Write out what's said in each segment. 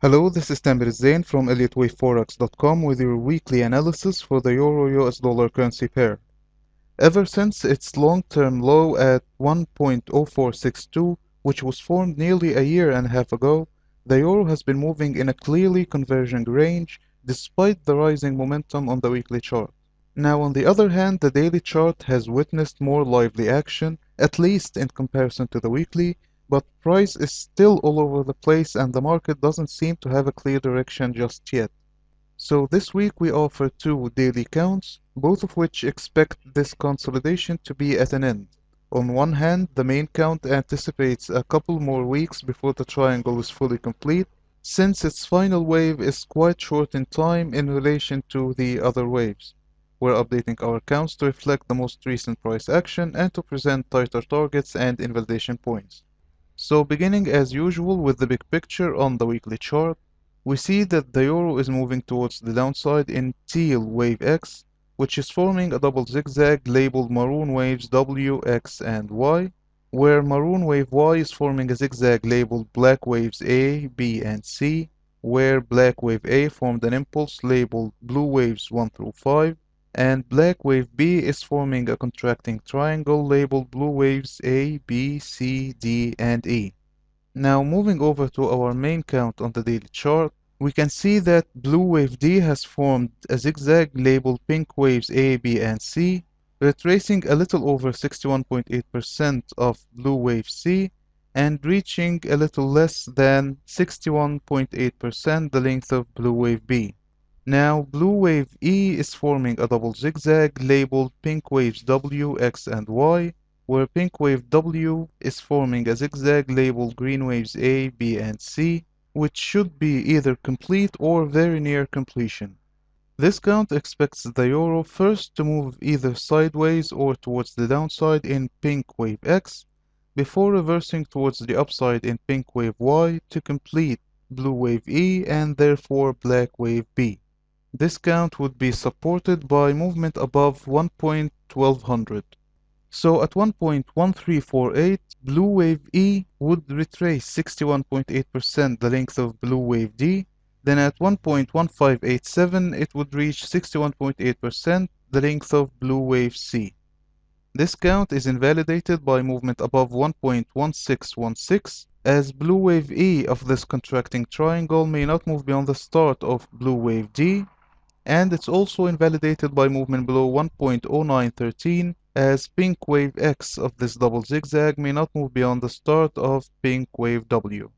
Hello, this is Tamer Zain from ElliottWaveForex.com with your weekly analysis for the Euro-US dollar currency pair. Ever since its long-term low at 1.0462, which was formed nearly a year and a half ago, the euro has been moving in a clearly converging range despite the rising momentum on the weekly chart. Now, on the other hand, the daily chart has witnessed more lively action, at least in comparison to the weekly, but price is still all over the place and the market doesn't seem to have a clear direction just yet. So this week we offer two daily counts, both of which expect this consolidation to be at an end. On one hand, the main count anticipates a couple more weeks before the triangle is fully complete, since its final wave is quite short in time in relation to the other waves. We're updating our counts to reflect the most recent price action and to present tighter targets and invalidation points. So beginning as usual with the big picture on the weekly chart, we see that the euro is moving towards the downside in teal wave X, which is forming a double zigzag labeled maroon waves W, X, and Y, where maroon wave Y is forming a zigzag labeled black waves A, B, and C, where black wave A formed an impulse labeled blue waves 1 through 5, and black wave B is forming a contracting triangle labeled blue waves A, B, C, D, and E. Now moving over to our main count on the daily chart, we can see that blue wave D has formed a zigzag labeled pink waves A, B, and C, retracing a little over 61.8% of blue wave C and reaching a little less than 61.8% the length of blue wave B. Now, blue wave E is forming a double zigzag labeled pink waves W, X, and Y, where pink wave W is forming a zigzag labeled green waves A, B, and C, which should be either complete or very near completion. This count expects the euro first to move either sideways or towards the downside in pink wave X, before reversing towards the upside in pink wave Y to complete blue wave E and therefore black wave B. This count would be supported by movement above 1.1200. So at 1.1348, blue wave E would retrace 61.8% the length of blue wave D. Then at 1.1587, it would reach 61.8% the length of blue wave C. This count is invalidated by movement above 1.1616, as blue wave E of this contracting triangle may not move beyond the start of blue wave D, and it's also invalidated by movement below 1.0913, as pink wave X of this double zigzag may not move beyond the start of pink wave W.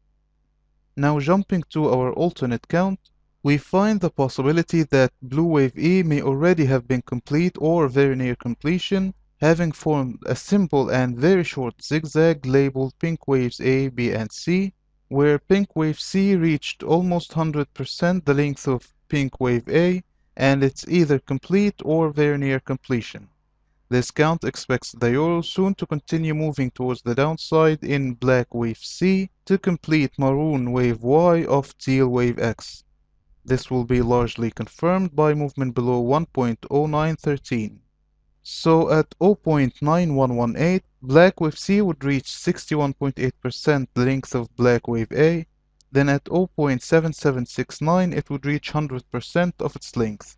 Now jumping to our alternate count, we find the possibility that blue wave E may already have been complete or very near completion, having formed a simple and very short zigzag labeled pink waves A, B, and C, where pink wave C reached almost 100% the length of pink wave A, and it's either complete or very near completion. This count expects the euro soon to continue moving towards the downside in black wave C to complete maroon wave Y of teal wave X. This will be largely confirmed by movement below 1.0913. So at 0.9118, black wave C would reach 61.8% the length of black wave A, then at 0.7769 it would reach 100% of its length.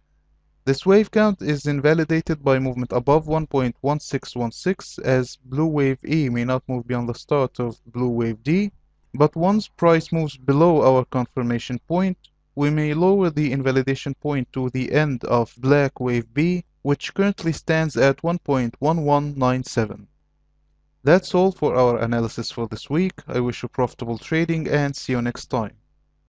This wave count is invalidated by movement above 1.1616, as blue wave E may not move beyond the start of blue wave D, but once price moves below our confirmation point, we may lower the invalidation point to the end of black wave B, which currently stands at 1.1197. That's all for our analysis for this week. I wish you profitable trading and see you next time.